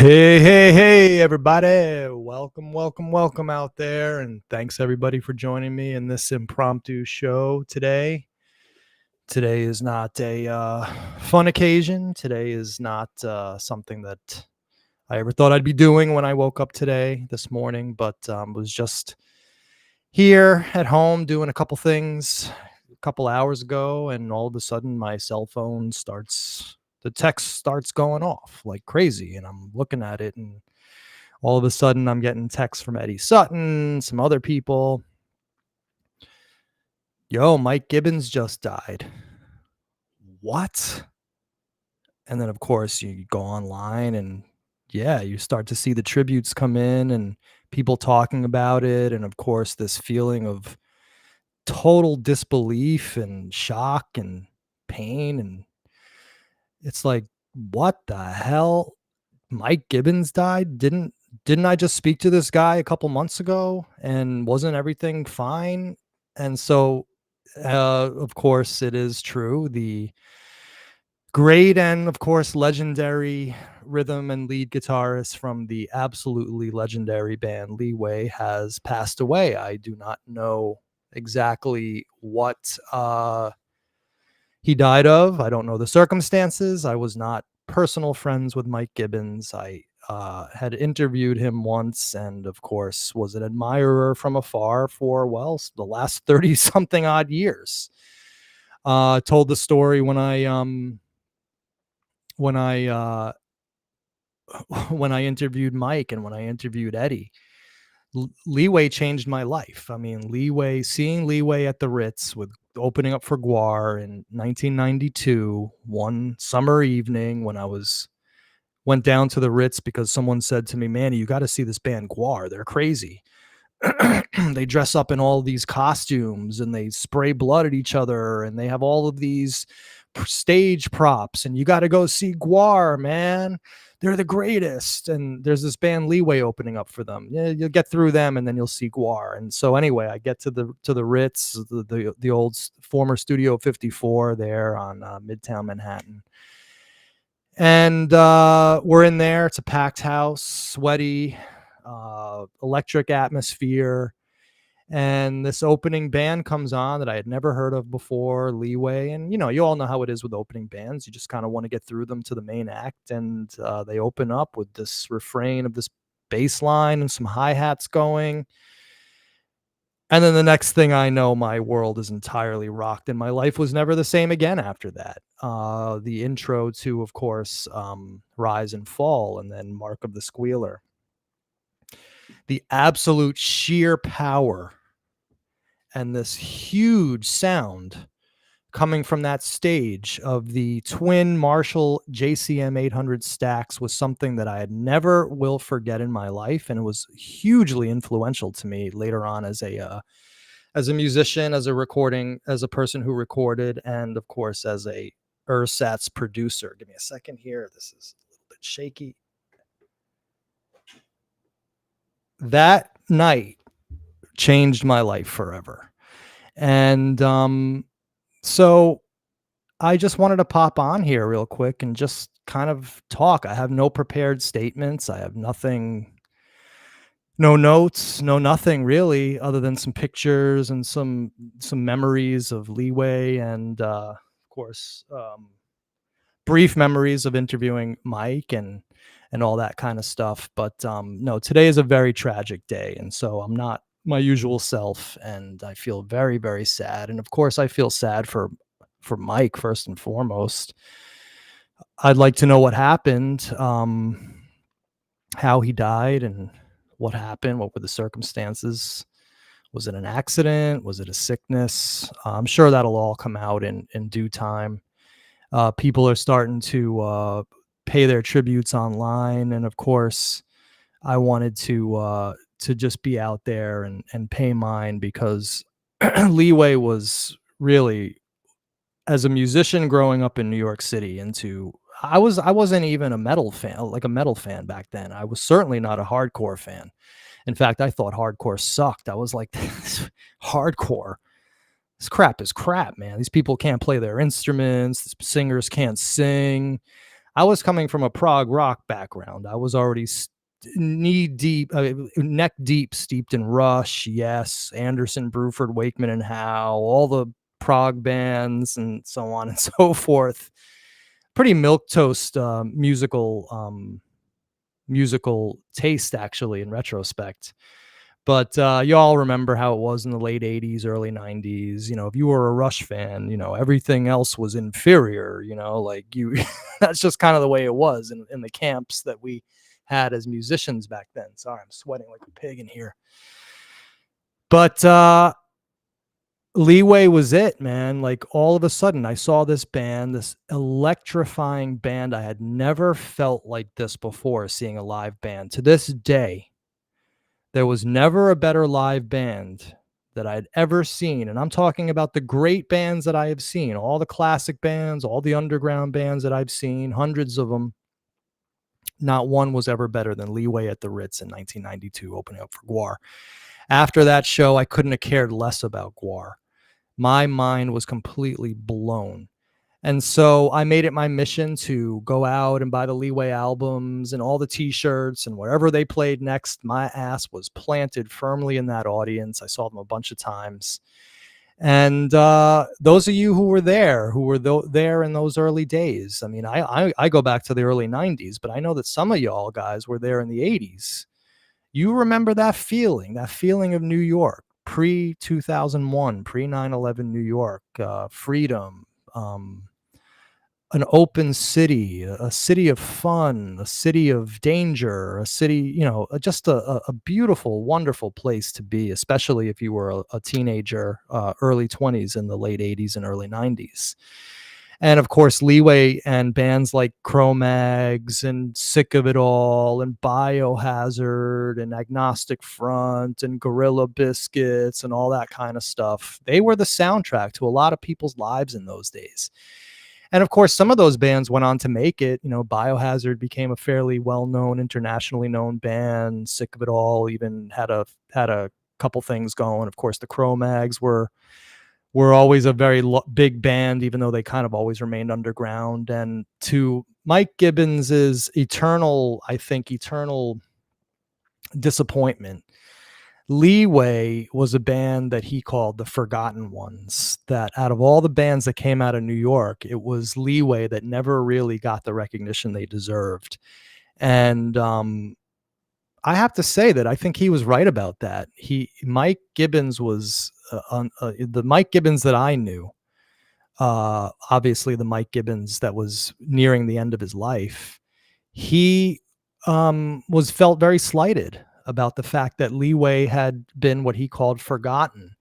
Hey, everybody. Welcome out there. And thanks, everybody, for joining me in this impromptu show today. Today is not a fun occasion. Today is not something that I ever thought I'd be doing when I woke up this morning, but was just here at home doing a couple things a couple hours ago. And all of a sudden, my cell phone the text starts going off like crazy. And I'm looking at it, and all of a sudden I'm getting texts from Eddie Sutton, some other people. Yo, Mike Gibbons just died. What? And then, of course, you go online and you start to see the tributes come in and people talking about it. And of course, this feeling of total disbelief and shock and pain. And it's like, what the hell? Mike Gibbons died? Didn't I just speak to this guy a couple months ago and wasn't everything fine? And so, of course, it is true. The great and, of course, legendary rhythm and lead guitarist from the absolutely legendary band Leeway has passed away. I do not know exactly what he died of. I don't know the circumstances. I was not personal friends with Mike Gibbons. I had interviewed him once and, of course, was an admirer from afar for, well, the last 30 something odd years. Told the story when I interviewed Mike and when I interviewed Eddie. Leeway changed my life. I mean, seeing Leeway at the Ritz with opening up for Guar in 1992, one summer evening when I went down to the Ritz because someone said to me, "Manny, you got to see this band Guar. They're crazy. They dress up in all these costumes and they spray blood at each other and they have all of these stage props, and you got to go see Guar, man. They're the greatest." And there's this band Leeway opening up for them. Yeah, you'll get through them and then you'll see Guar. And so anyway, I get to the Ritz, the old former Studio 54 there on Midtown Manhattan. And we're in there. It's a packed house, sweaty, electric atmosphere. And this opening band comes on that I had never heard of before, Leeway. And, you all know how it is with opening bands. You just kind of want to get through them to the main act. And they open up with this refrain of this bass line and some hi-hats going. And then the next thing I know, my world is entirely rocked and my life was never the same again after that. The intro to, of course, Rise and Fall, and then Mark of the Squealer. The absolute sheer power and this huge sound coming from that stage of the twin Marshall JCM 800 stacks was something that I had never will forget in my life. And it was hugely influential to me later on as a musician, as a person who recorded, and of course, as a ersatz producer. Give me a second here. This is a little bit shaky. That night changed my life forever. And so I just wanted to pop on here real quick and just kind of talk. I have no prepared statements. I have nothing, no notes, no nothing really, other than some pictures and some memories of Leeway and of course brief memories of interviewing Mike and all that kind of stuff. But no, today is a very tragic day. And so I'm not my usual self. And I feel very, very sad. And of course, I feel sad for Mike first and foremost. I'd like to know what happened, how he died and what happened. What were the circumstances? Was it an accident? Was it a sickness? I'm sure that'll all come out in due time. People are starting to pay their tributes online. And of course, I wanted to just be out there and pay mine because Leeway was really, as a musician growing up in New York City, I wasn't even a metal fan back then. I was certainly not a hardcore fan. In fact, I thought hardcore sucked. I was like, hardcore. This crap is crap, man. These people can't play their instruments. The singers can't sing. I was coming from a prog rock background. I was already knee deep, neck deep, steeped in Rush, Yes, Anderson, Bruford, Wakeman, and Howe, all the prog bands, and so on and so forth. Pretty milquetoast musical taste, actually, in retrospect. But you all remember how it was in the late 80s, early 90s. If you were a Rush fan, everything else was inferior, like you, that's just kind of the way it was in the camps that we had as musicians back then. Sorry, I'm sweating like a pig in here. But Leeway was it, man. Like, all of a sudden, I saw this band, this electrifying band. I had never felt like this before, seeing a live band. To this day, there was never a better live band that I'd ever seen. And I'm talking about the great bands that I have seen, all the classic bands, all the underground bands that I've seen, hundreds of them. Not one was ever better than Leeway at the Ritz in 1992, opening up for GWAR. After that show, I couldn't have cared less about GWAR. My mind was completely blown. And so I made it my mission to go out and buy the Leeway albums and all the t-shirts, and wherever they played next, my ass was planted firmly in that audience. I saw them a bunch of times. And those of you who were there, there in those early days, I mean, I go back to the early 90s, but I know that some of y'all guys were there in the 80s. You remember that feeling of New York, pre-2001, pre-9/11 New York, freedom, an open city, a city of fun, a city of danger, a city, just a beautiful, wonderful place to be, especially if you were a teenager, early 20s in the late 80s and early 90s. And of course, Leeway and bands like Cro-Mags and Sick of It All and Biohazard and Agnostic Front and Gorilla Biscuits and all that kind of stuff. They were the soundtrack to a lot of people's lives in those days. And of course, some of those bands went on to make it. Biohazard became a fairly well-known, internationally known band. Sick of It All even had a couple things going. Of course, the Cro-Mags were always a very big band, even though they kind of always remained underground. And to Mike Gibbons's eternal disappointment, Leeway was a band that he called the Forgotten Ones. That out of all the bands that came out of New York, it was Leeway that never really got the recognition they deserved. And I have to say that I think he was right about that. Mike Gibbons was the Mike Gibbons that I knew. Obviously, the Mike Gibbons that was nearing the end of his life. He was felt very slighted about the fact that Leeway had been what he called forgotten.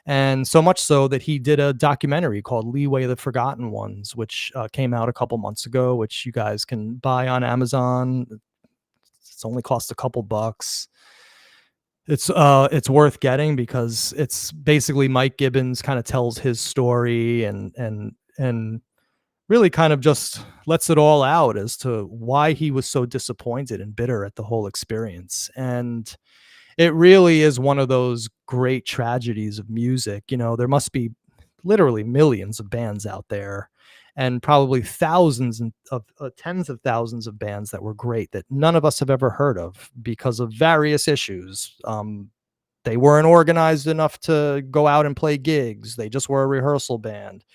And so much so that he did a documentary called Leeway, the Forgotten Ones, which came out a couple months ago, which you guys can buy on Amazon. It's only cost a couple bucks. It's worth getting, because it's basically Mike Gibbons kind of tells his story and really kind of just lets it all out as to why he was so disappointed and bitter at the whole experience. And it really is one of those great tragedies of music. There must be literally millions of bands out there, and probably thousands of tens of thousands of bands that were great that none of us have ever heard of because of various issues. They weren't organized enough to go out and play gigs. They just were a rehearsal band.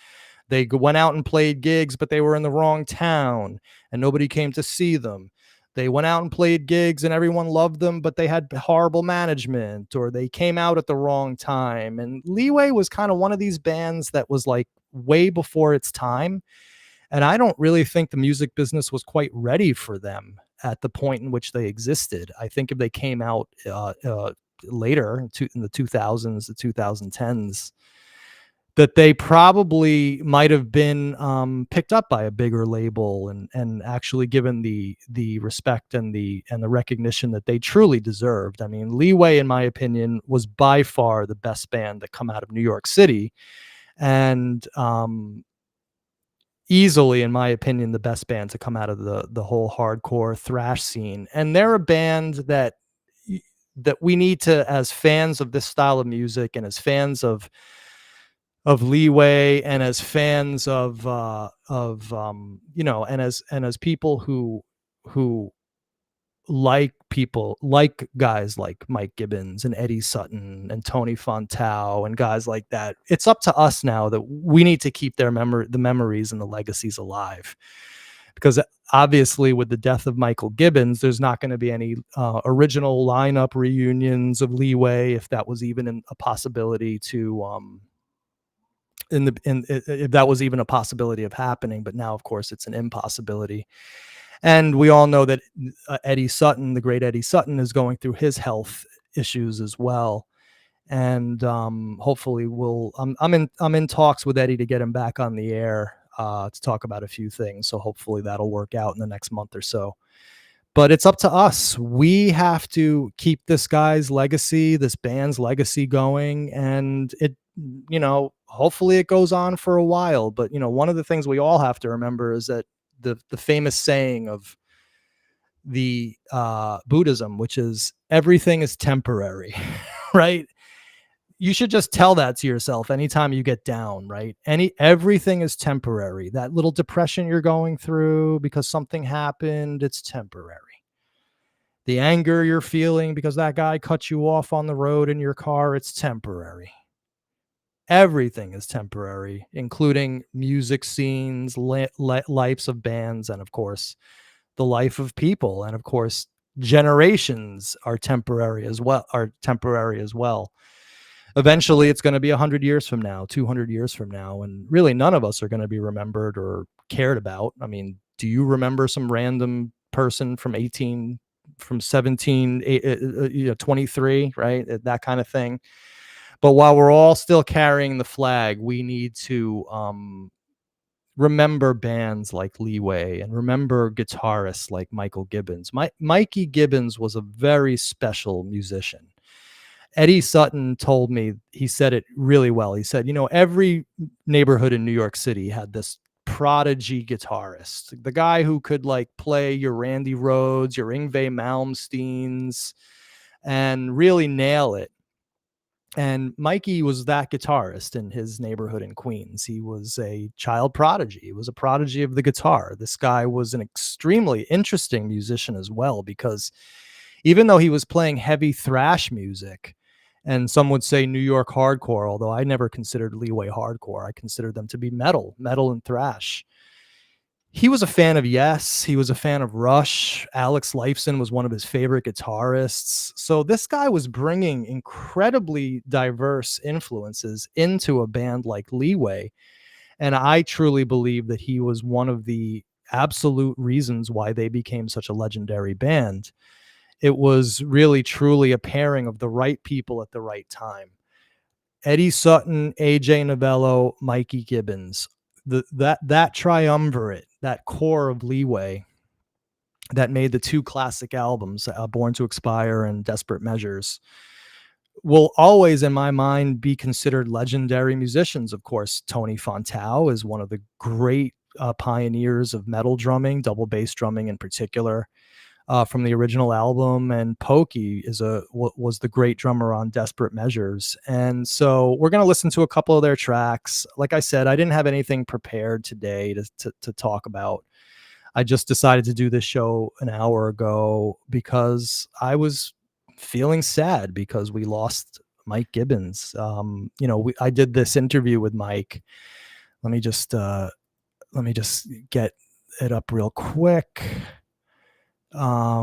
They went out and played gigs, but they were in the wrong town and nobody came to see them. They went out and played gigs and everyone loved them, but they had horrible management, or they came out at the wrong time. And Leeway was kind of one of these bands that was like way before its time. And I don't really think the music business was quite ready for them at the point in which they existed. I think if they came out later in the 2000s, the 2010s, that they probably might have been picked up by a bigger label and actually given the respect and the recognition that they truly deserved. I mean, Leeway, in my opinion, was by far the best band that come out of New York City, and easily, in my opinion, the best band to come out of the whole hardcore thrash scene. And they're a band that we need to, as fans of this style of music and as fans of Leeway, and as fans and as people who like people like guys like Mike Gibbons and Eddie Sutton and Tony Fontau and guys like that. It's up to us now that we need to keep the memories and the legacies alive. Because obviously, with the death of Michael Gibbons, there's not going to be any original lineup reunions of Leeway, if that was even a possibility to if that was even a possibility of happening. But now, of course, it's an impossibility. And we all know that Eddie Sutton, the great Eddie Sutton, is going through his health issues as well. And hopefully, I'm in talks with Eddie to get him back on the air to talk about a few things. So hopefully that'll work out in the next month or so. But it's up to us. We have to keep this guy's legacy, this band's legacy going, and hopefully it goes on for a while. But one of the things we all have to remember is that the famous saying of the Buddhism, which is everything is temporary, right? You should just tell that to yourself anytime you get down, right? Everything is temporary. That little depression you're going through because something happened, it's temporary. The anger you're feeling because that guy cut you off on the road in your car, it's temporary. Everything is temporary, including music scenes, lives of bands, and of course, the life of people. And of course, generations are temporary as well. Eventually, it's going to be 100 years from now, 200 years from now, and really none of us are going to be remembered or cared about. I mean, do you remember some random person from 17, 23, right? That kind of thing. But while we're all still carrying the flag, we need to remember bands like Leeway and remember guitarists like Michael Gibbons. Mikey Gibbons was a very special musician. Eddie Sutton told me, he said it really well. He said, every neighborhood in New York City had this prodigy guitarist, the guy who could like play your Randy Rhoads, your Yngwie Malmsteens, and really nail it. And Mikey was that guitarist in his neighborhood in Queens. He was a child prodigy. He was a prodigy of the guitar. This guy was an extremely interesting musician as well, because even though he was playing heavy thrash music, and some would say New York hardcore, although I never considered Leeway hardcore. I considered them to be metal and thrash. He was a fan of Yes. He was a fan of Rush. Alex Lifeson was one of his favorite guitarists. So this guy was bringing incredibly diverse influences into a band like Leeway. And I truly believe that he was one of the absolute reasons why they became such a legendary band. It was really, truly a pairing of the right people at the right time. Eddie Sutton, AJ Novello, Mikey Gibbons, that triumvirate, that core of Leeway that made the two classic albums, Born to Expire and Desperate Measures, will always, in my mind, be considered legendary musicians. Of course, Tony Fontau is one of the great pioneers of metal drumming, double bass drumming in particular. From the original album, and Pokey was the great drummer on Desperate Measures. And so we're going to listen to a couple of their tracks. Like I said, I didn't have anything prepared today to talk about. I just decided to do this show an hour ago because I was feeling sad because we lost Mike Gibbons. I did this interview with Mike. Let me just get it up real quick. I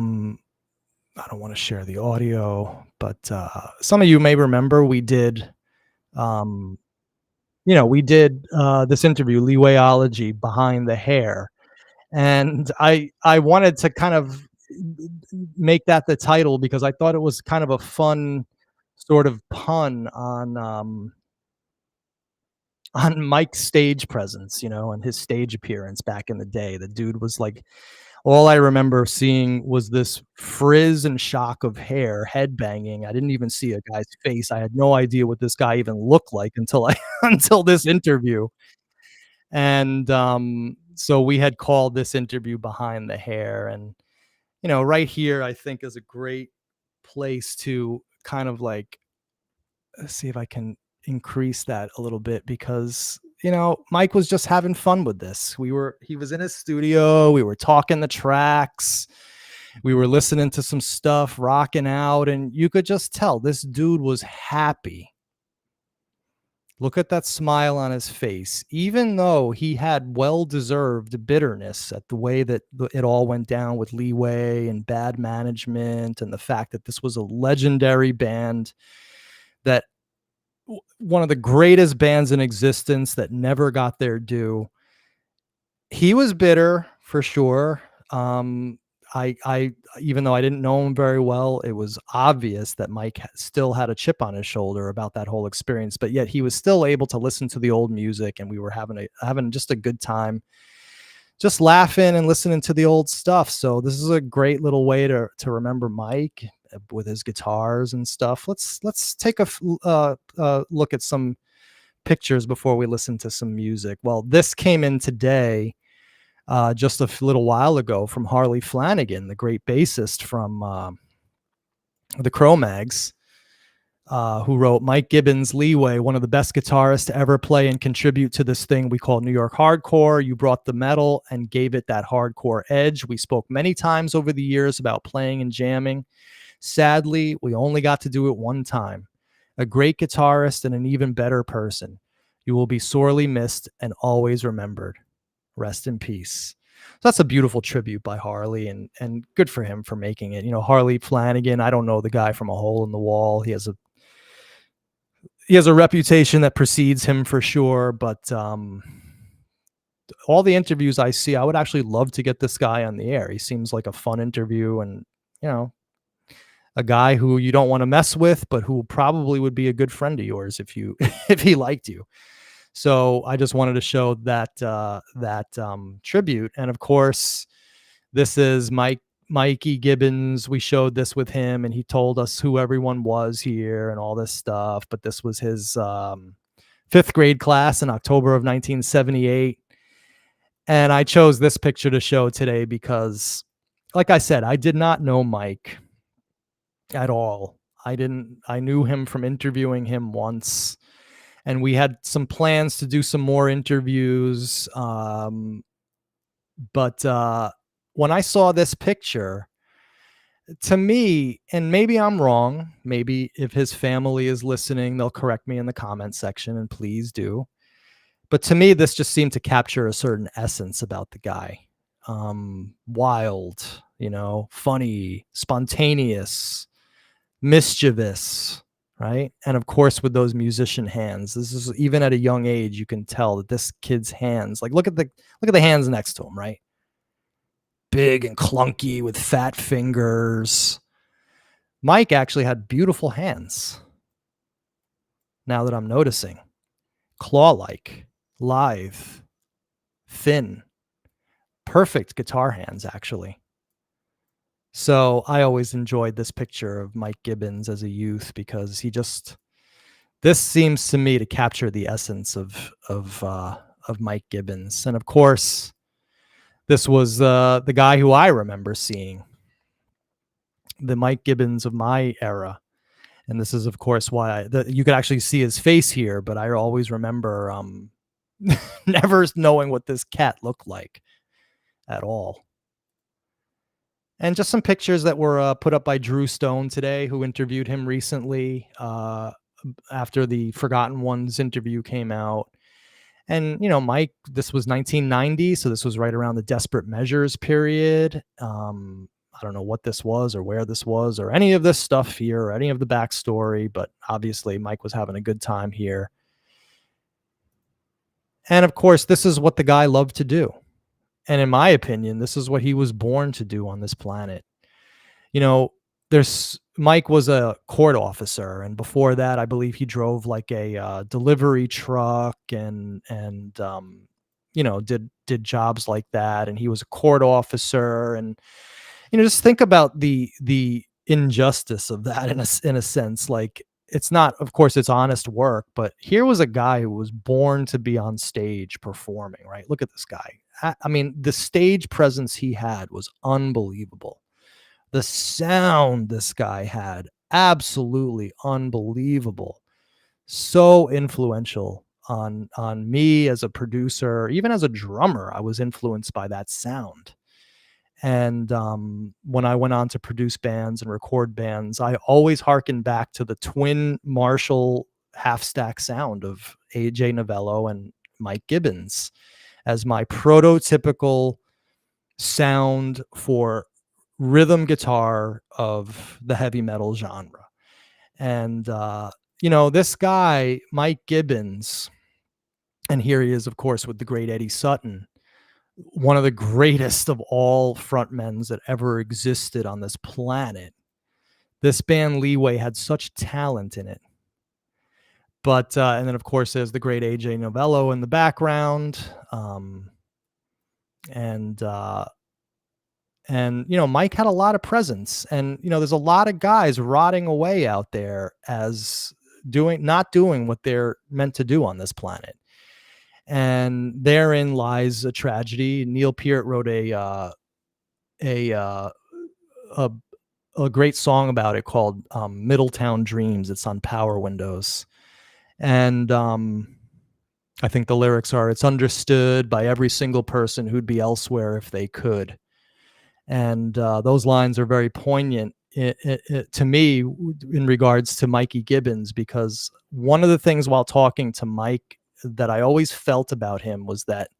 don't want to share the audio, but some of you may remember we did this interview, Leewayology Behind the Hair. And I wanted to kind of make that the title because I thought it was kind of a fun sort of pun on Mike's stage presence, and his stage appearance back in the day. The dude was like, all I remember seeing was this frizz and shock of hair, head banging. I didn't even see a guy's face. I had no idea what this guy even looked like until until this interview. And so we had called this interview Behind the Hair. And, right here, I think is a great place to kind of like, let's see if I can increase that a little bit because Mike was just having fun with this. He was in his studio, we were talking the tracks, we were listening to some stuff, rocking out, and you could just tell this dude was happy. Look at that smile on his face, even though he had well-deserved bitterness at the way that it all went down with Leeway and bad management, and the fact that this was a legendary band, that one of the greatest bands in existence that never got their due. He was bitter for sure. I even though I didn't know him very well, it was obvious that Mike still had a chip on his shoulder about that whole experience, but yet he was still able to listen to the old music, and we were having just a good time, just laughing and listening to the old stuff. So this is a great little way to remember Mike with his guitars and stuff. Let's take a look at some pictures before we listen to some music. Well, this came in today, just a little while ago, from Harley Flanagan, the great bassist from the Cro-Mags, who wrote Mike Gibbons Leeway, one of the best guitarists to ever play and contribute to this thing we call New York hardcore. You brought the metal and gave it that hardcore edge. We spoke many times over the years about playing and jamming. Sadly, we only got to do it one time. A great guitarist and an even better person. You will be sorely missed and always remembered. Rest in peace. So that's a beautiful tribute by Harley, and good for him for making it. Harley Flanagan, I don't know the guy from a hole in the wall. He has a reputation that precedes him for sure, but all the interviews I see, I would actually love to get this guy on the air. He seems like a fun interview, and a guy who you don't want to mess with, but who probably would be a good friend of yours if he liked you. So I just wanted to show that tribute. And of course, this is Mikey Gibbons. We showed this with him, and he told us who everyone was here and all this stuff. But this was his 5th grade class in October of 1978. And I chose this picture to show today because, like I said, I did not know Mike at all. I knew him from interviewing him once, and we had some plans to do some more interviews. But when I saw this picture, to me, and maybe I'm wrong, maybe if his family is listening, they'll correct me in the comment section, and please do. But to me, this just seemed to capture a certain essence about the guy. Wild, funny, spontaneous, mischievous, right? And of course, with those musician hands, this is, even at a young age, you can tell that this kid's hands, like look at the hands next to him, right? Big and clunky with fat fingers. Mike actually had beautiful hands. Now that I'm noticing, claw-like, lithe, thin, perfect guitar hands, actually. So I always enjoyed this picture of Mike Gibbons as a youth, because this seems to me to capture the essence of Mike Gibbons. And of course, this was the guy who I remember seeing, the Mike Gibbons of my era. And this is, of course, why you could actually see his face here, but I always remember never knowing what this cat looked like at all. And just some pictures that were put up by Drew Stone today, who interviewed him recently after the Forgotten Ones interview came out. And, Mike, this was 1990, so this was right around the Desperate Measures period. I don't know what this was or where this was or any of this stuff here or any of the backstory, but obviously Mike was having a good time here. And of course, this is what the guy loved to do. And in my opinion, this is what he was born to do on this planet. Mike was a court officer, and before that, I believe he drove like a delivery truck and did jobs like that. And he was a court officer, and just think about the injustice of that in a sense. Like, it's not, of course, it's honest work, but here was a guy who was born to be on stage performing, right? Look at this guy. I mean, the stage presence he had was unbelievable. The sound this guy had, absolutely unbelievable. so influential on me as a producer, even as a drummer. I was influenced by that sound. And when I went on to produce bands and record bands, I always harken back to the twin Marshall half stack sound of AJ Novello and Mike Gibbons as my prototypical sound for rhythm guitar of the heavy metal genre. And, this guy, Mike Gibbons, and here he is, of course, with the great Eddie Sutton, one of the greatest of all frontmen that ever existed on this planet. This band Leeway had such talent in it. But, and then of course there's the great AJ Novello in the background. And Mike had a lot of presence, and, there's a lot of guys rotting away out there as not doing what they're meant to do on this planet. And therein lies a tragedy. Neil Peart wrote a great song about it called Middletown Dreams. It's on Power Windows. And I think the lyrics are, "It's understood by every single person who'd be elsewhere if they could." And those lines are very poignant to me in regards to Mikey Gibbons, because one of the things while talking to Mike that I always felt about him was that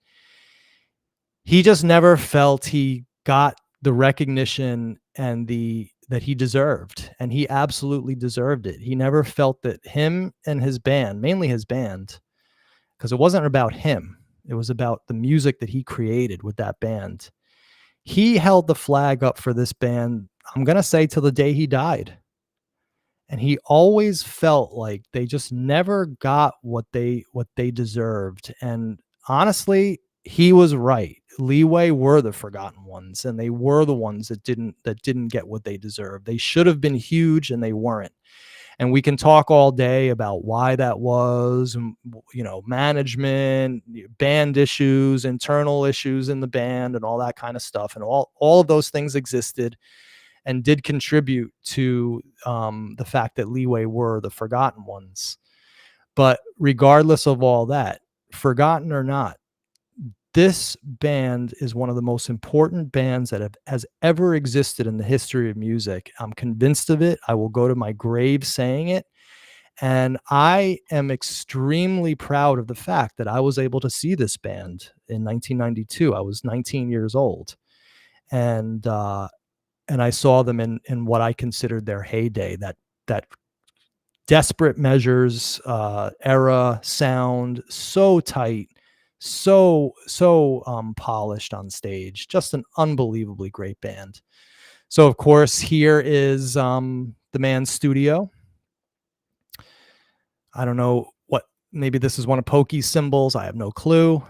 he just never felt he got the recognition and that he deserved, and he absolutely deserved it. He never felt that him and his band, mainly his band, because it wasn't about him, it was about the music that he created with that band. He held the flag up for this band, I'm going to say, till the day he died. And he always felt like they just never got what they deserved. And honestly, he was right. Leeway were the forgotten ones, and they were the ones that didn't get what they deserved. They should have been huge, and they weren't. And we can talk all day about why that was, management, band issues, internal issues in the band, and all that kind of stuff. And all of those things existed and did contribute to the fact that Leeway were the forgotten ones. But regardless of all that, forgotten or not, this band is one of the most important bands that has ever existed in the history of music. I'm convinced of it. I will go to my grave saying it. And I am extremely proud of the fact that I was able to see this band in 1992. I was 19 years old. And I saw them in what I considered their heyday, that Desperate Measures era sound, so tight, so polished on stage, just an unbelievably great band. So of course here is the man's studio. I don't know maybe this is one of Pokey's symbols, I have no clue.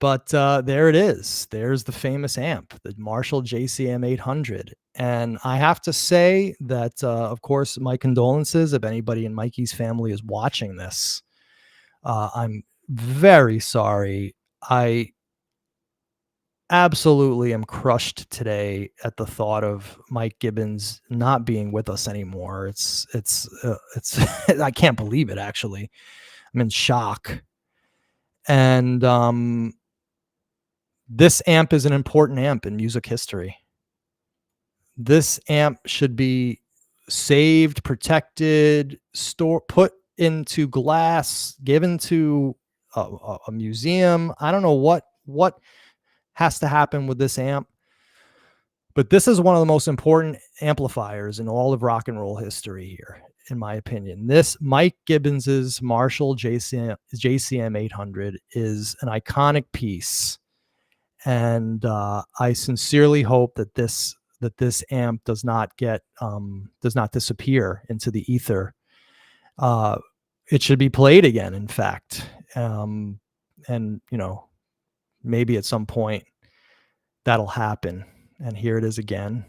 But there it is. There's the famous amp, the Marshall JCM 800. And I have to say that, of course, my condolences if anybody in Mikey's family is watching this. I'm very sorry. I absolutely am crushed today at the thought of Mike Gibbons not being with us anymore. It's I can't believe it, actually. I'm in shock. And this amp is an important amp in music history. This amp should be saved, protected, put into glass, given to a museum. I don't know what has to happen with this amp, but this is one of the most important amplifiers in all of rock and roll history here, in my opinion. This Mike Gibbons's Marshall JCM 800 is an iconic piece. And I sincerely hope that this amp does not disappear into the ether. It should be played again, in fact. And maybe at some point that'll happen. And here it is again.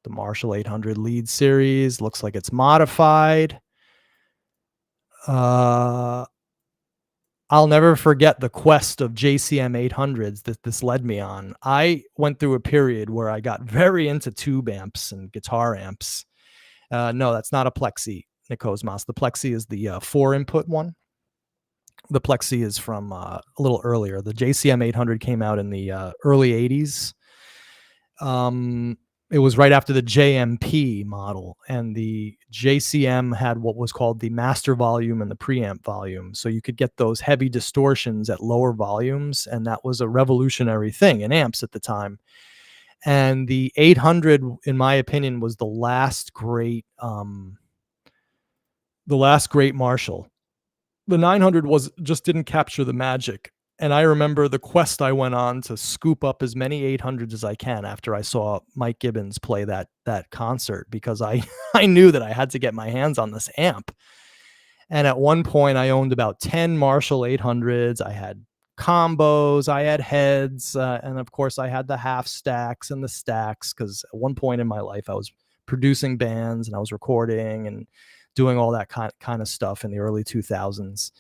The Marshall 800 lead series. Looks like it's modified. I'll never forget the quest of JCM 800s that this led me on. I went through a period where I got very into tube amps and guitar amps. No, that's not a plexi. Nikosmos. The Plexi is the 4-input one. The Plexi is from a little earlier. The JCM 800 came out in the early 80s. It was right after the JMP model, and the JCM had what was called the master volume and the preamp volume. So you could get those heavy distortions at lower volumes, and that was a revolutionary thing in amps at the time. And the 800, in my opinion, was the last great Marshall. The 900 just didn't capture the magic. And I remember the quest I went on to scoop up as many 800s as I can after I saw Mike Gibbons play that concert, because I I knew that I had to get my hands on this amp. And at one point I owned about 10 Marshall 800s. I had combos, I had heads, and of course I had the half stacks and the stacks, because at one point in my life I was producing bands and I was recording and doing all that kind of stuff in the early 2000s.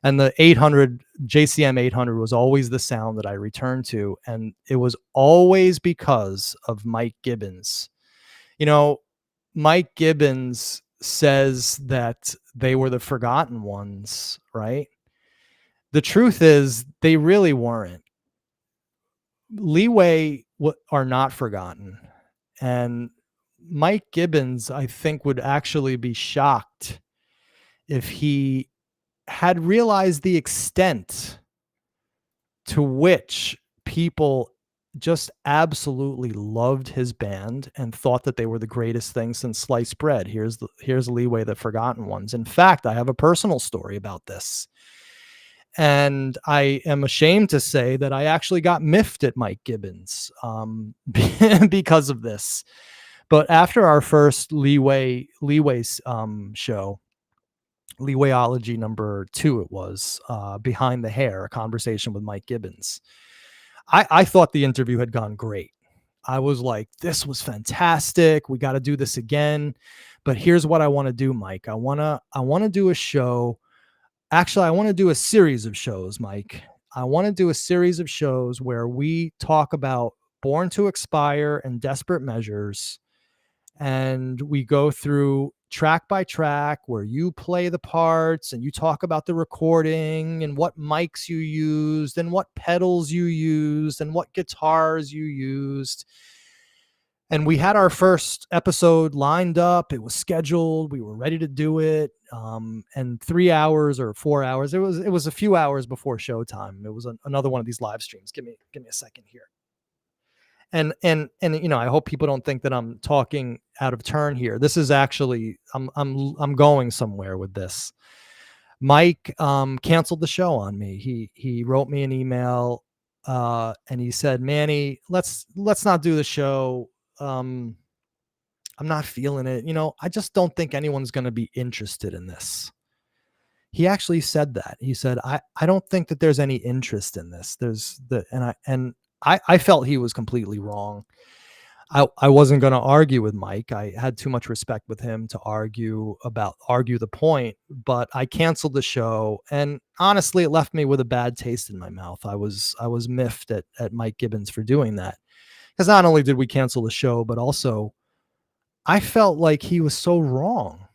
And the 800, JCM 800, was always the sound that I returned to. And it was always because of Mike Gibbons. You know, Mike Gibbons says that they were the forgotten ones, right? The truth is they really weren't. Leeway are not forgotten. And Mike Gibbons, I think, would actually be shocked if he had realized the extent to which people just absolutely loved his band and thought that they were the greatest thing since sliced bread. Here's Leeway, the forgotten ones. In fact, I have a personal story about this. And I am ashamed to say that I actually got miffed at Mike Gibbons because of this. But after our first Leeway show, Leewayology number 2, it was Behind the Hair, a conversation with Mike Gibbons. I thought the interview had gone great. I was like, this was fantastic. We got to do this again. But here's what I want to do, Mike. I want to do a show. Actually, I want to do a series of shows, Mike. I want to do a series of shows where we talk about Born to Expire and Desperate Measures, and we go through track by track where you play the parts and you talk about the recording and what mics you used and what pedals you used and what guitars you used. And we had our first episode lined up. It was scheduled. We were ready to do it. And 3 hours or 4 hours, it was a few hours before showtime. It was another one of these live streams. Give me a second here. And you know, I hope people don't think that I'm talking out of turn here. This is actually, I'm going somewhere with this. Mike canceled the show on me. He wrote me an email and he said, Manny, let's not do the show. I'm not feeling it. You know, I just don't think anyone's going to be interested in this. He actually said that. He said, I don't think that there's any interest in this. I felt he was completely wrong. I wasn't going to argue with Mike. I had too much respect with him to argue the point, but I canceled the show. And honestly, it left me with a bad taste in my mouth. I was miffed at Mike Gibbons for doing that. Because not only did we cancel the show, but also I felt like he was so wrong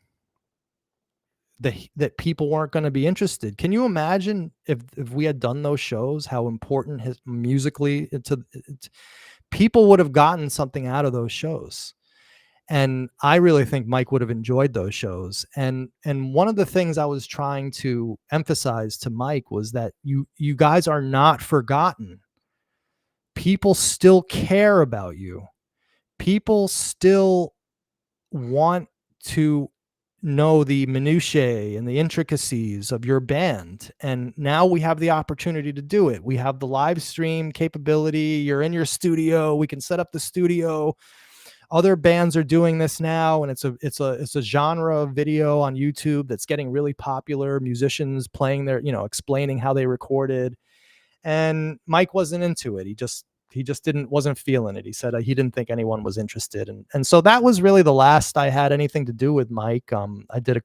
that people weren't going to be interested. Can you imagine if we had done those shows, how important his musically people would have gotten something out of those shows? And I really think Mike would have enjoyed those shows. And one of the things I was trying to emphasize to Mike was that you guys are not forgotten. People still care about you. People still want to know the minutiae and the intricacies of your band. And now we have the opportunity to do it. We have the live stream capability. You're in your studio. We can set up the studio. Other bands are doing this now, and it's a genre of video on YouTube that's getting really popular. Musicians playing their, explaining how they recorded. And Mike wasn't into it. He just wasn't feeling it. He said he didn't think anyone was interested. And so that was really the last I had anything to do with Mike. I did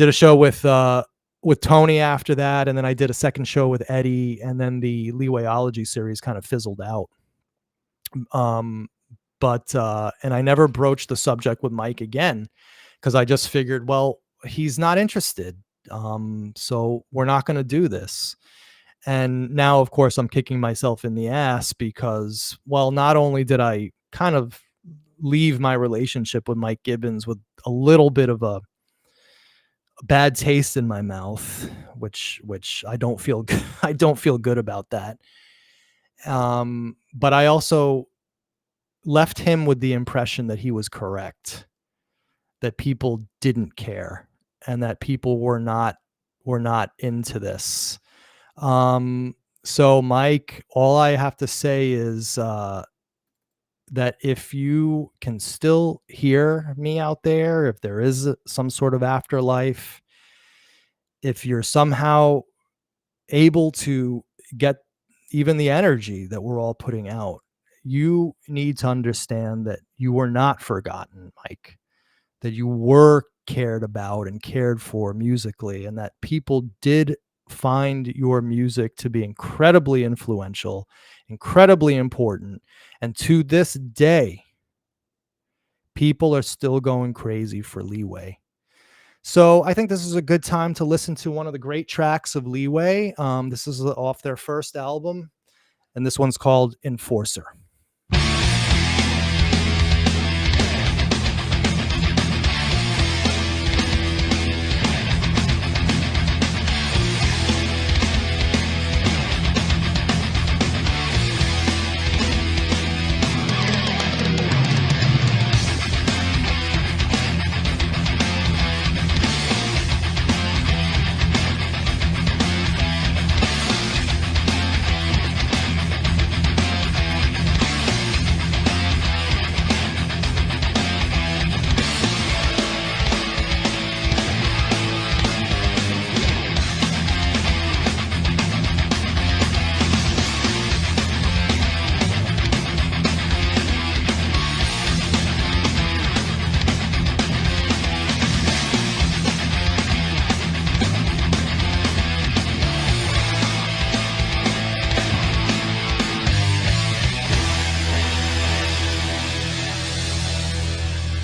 a show with Tony after that. And then I did a second show with Eddie, and then the Leewayology series kind of fizzled out. And I never broached the subject with Mike again, because I just figured, well, he's not interested. So we're not going to do this. And now, of course, I'm kicking myself in the ass because, well, not only did I kind of leave my relationship with Mike Gibbons with a little bit of a bad taste in my mouth, which I don't feel good, I don't feel good about that. But I also left him with the impression that he was correct, that people didn't care and that people were not into this. So Mike, all I have to say is that if you can still hear me out there, if there is some sort of afterlife, if you're somehow able to get even the energy that we're all putting out, you need to understand that you were not forgotten, Mike, that you were cared about and cared for musically, and that people did find your music to be incredibly influential, incredibly important. And to this day, people are still going crazy for Leeway. So I think this is a good time to listen to one of the great tracks of Leeway. This is off their first album, and this one's called Enforcer.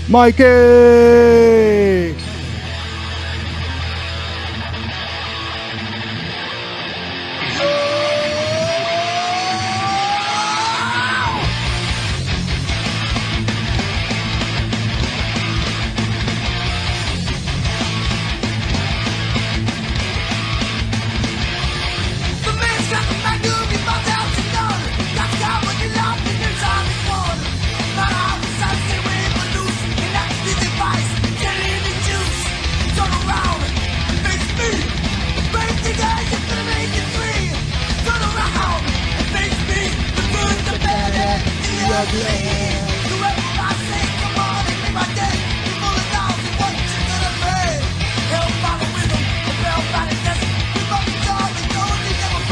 Mikey!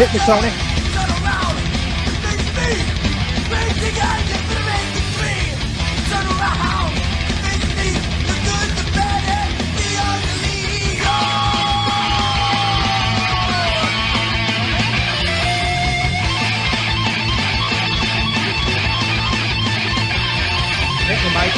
Hit me, Tony. Hit me, Mike.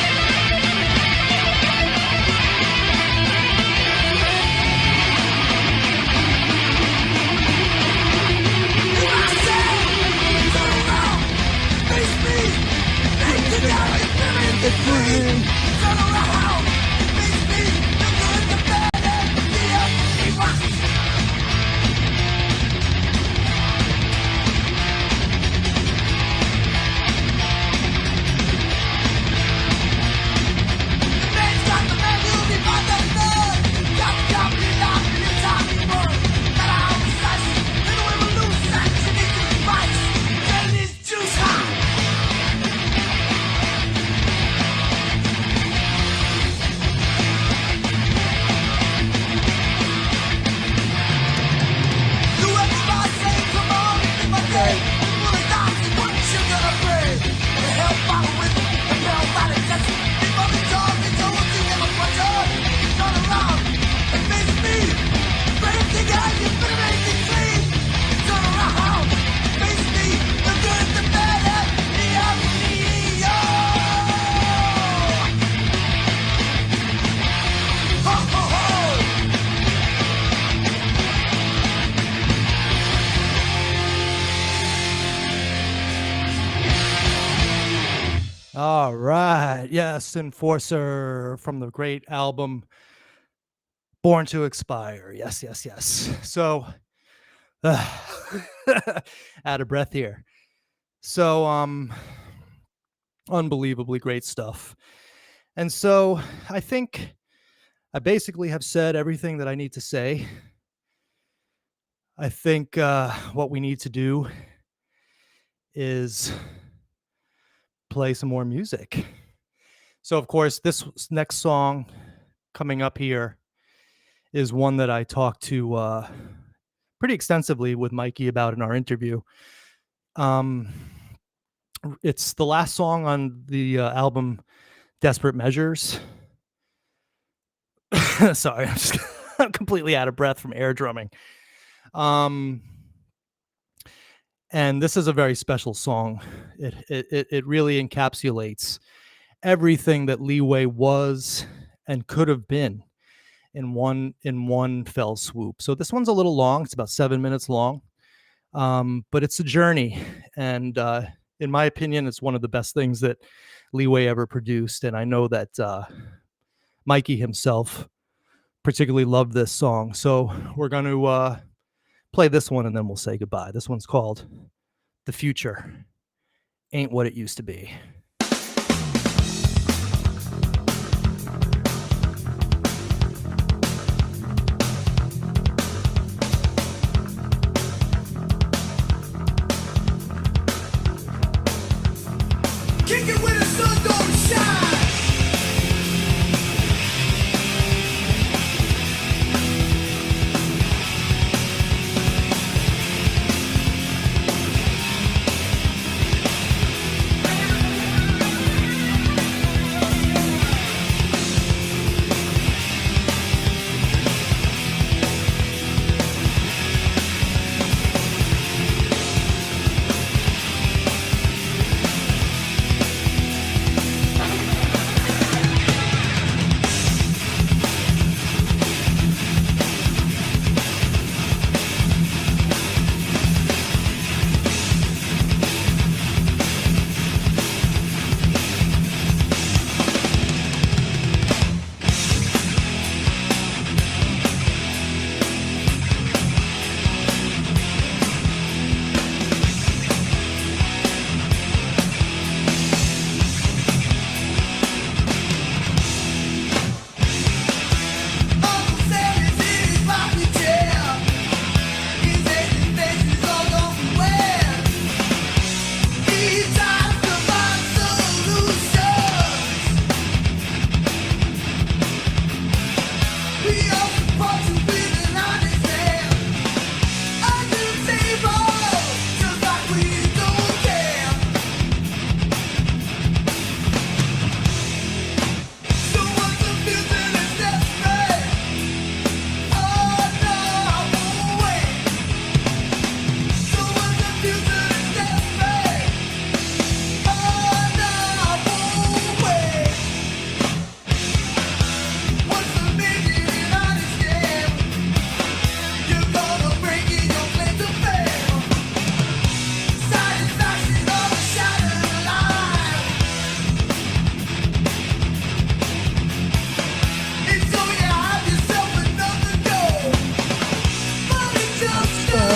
All right. Yes, Enforcer from the great album Born to Expire. Yes, yes, yes. So, out of breath here. So, unbelievably great stuff. And so, I think I basically have said everything that I need to say. I think what we need to do is play some more music. So, of course, this next song coming up here is one that I talked to pretty extensively with Mikey about in our interview. It's the last song on the album Desperate Measures. Sorry, I'm completely out of breath from air drumming. And this is a very special song. It really encapsulates everything that Leeway was and could have been in one fell swoop. So this one's a little long. It's about 7 minutes long, but it's a journey. And in my opinion, it's one of the best things that Leeway ever produced. And I know that Mikey himself particularly loved this song. So we're going to play this one and then we'll say goodbye. This one's called The Future Ain't What It Used to Be. Kick it when the sun don't shine.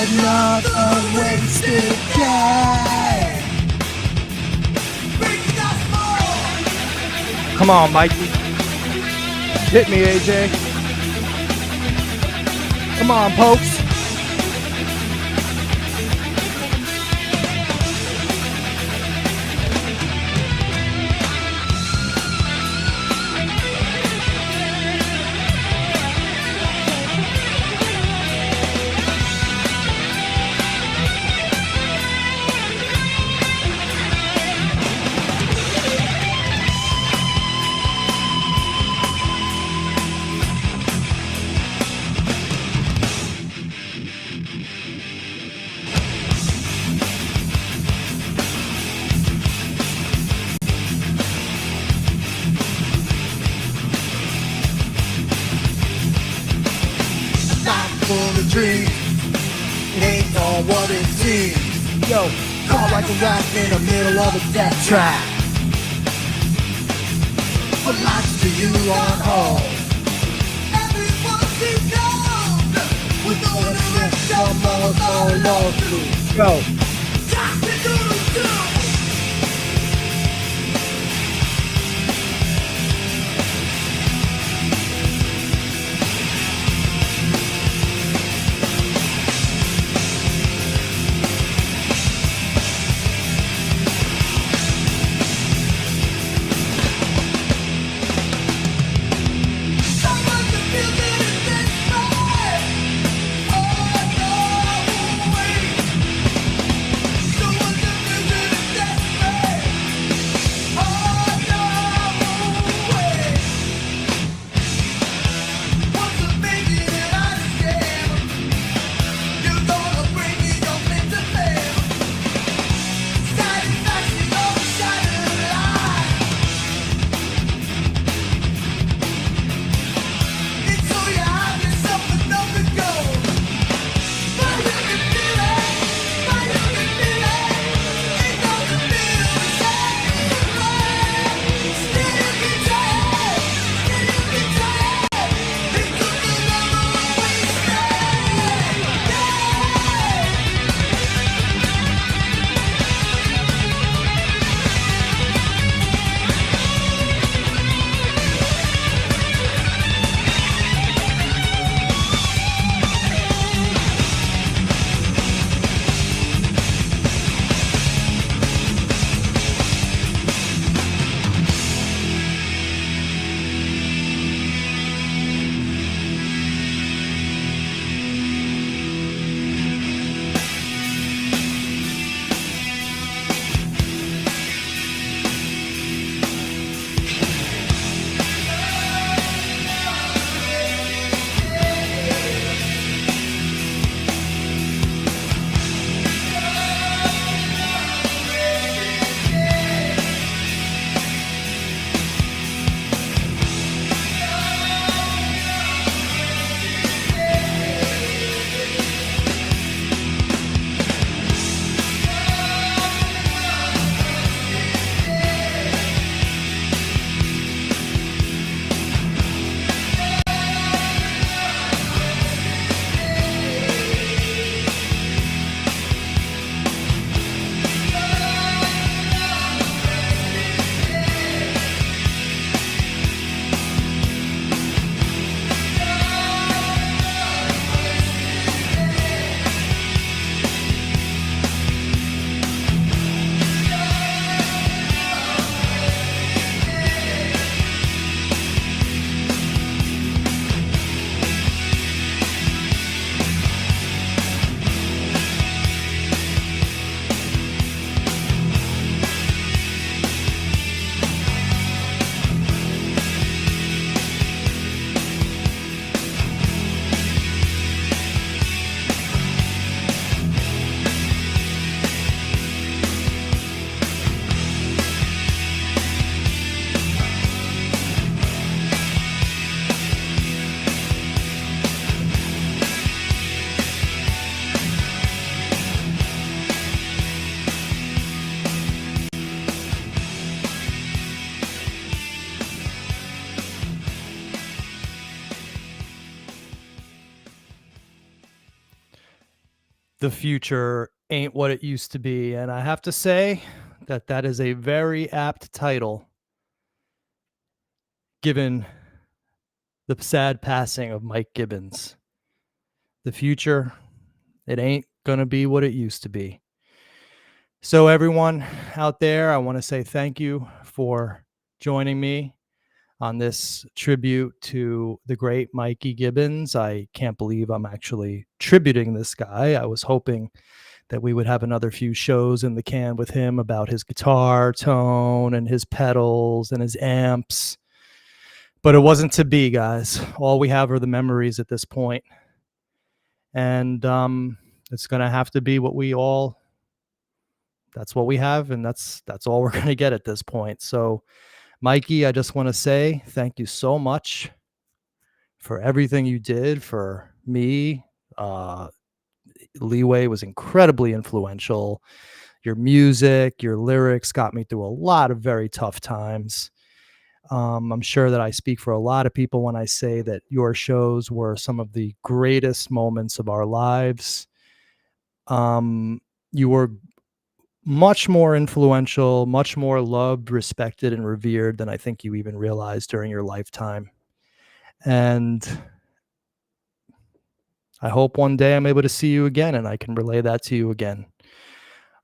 Another wasted day. Come on, Mikey. Hit me, AJ. Come on, Pokes. Full of dreams, it ain't all what it seems. Yo, caught like a rat in the middle of a death trap. to you on home. Everyone seems known with no direction, no lawsuit. Go. Dr. Doodle-Doo. Someone confusing in this way. Oh no way. Someone confusing in this way. Oh no way. What's the thinking that I understand? You're gonna bring me your mental fail. Satisfaction of a shattered lie. It's so you have yourself another goal. But you can feel it. But you can feel it. It doesn't feel the same way. Still you can tell. Still you can tell. It took a long way straight. The future ain't what it used to be. And I have to say that that is a very apt title given the sad passing of Mike Gibbons. The future, it ain't going to be what it used to be. So, everyone out there, I want to say thank you for joining me on this tribute to the great Mikey Gibbons. I can't believe I'm actually tributing this guy. I was hoping that we would have another few shows in the can with him about his guitar tone and his pedals and his amps. But it wasn't to be, guys. All we have are the memories at this point. And it's going to have to be what we all, that's what we have. And that's all we're going to get at this point. So, Mikey, I just want to say thank you so much for everything you did for me. Leeway was incredibly influential. Your music, your lyrics got me through a lot of very tough times. I'm sure that I speak for a lot of people when I say that your shows were some of the greatest moments of our lives. You were much more influential, much more loved, respected, and revered than I think you even realized during your lifetime. And I hope one day I'm able to see you again and I can relay that to you again.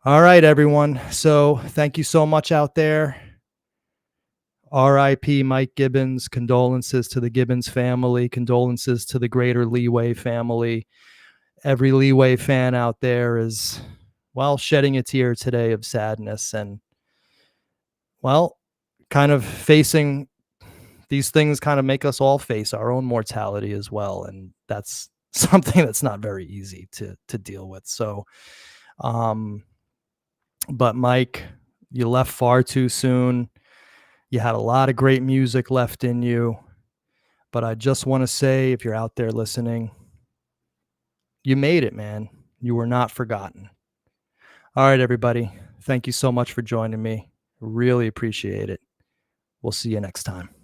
All right, everyone. So thank you so much out there. RIP Mike Gibbons. Condolences to the Gibbons family. Condolences to the greater Leeway family. Every Leeway fan out there is, well, shedding a tear today of sadness and, well, kind of facing these things kind of make us all face our own mortality as well. And that's something that's not very easy to deal with. So, but Mike, you left far too soon. You had a lot of great music left in you. But I just want to say, if you're out there listening, you made it, man. You were not forgotten. All right, everybody. Thank you so much for joining me. Really appreciate it. We'll see you next time.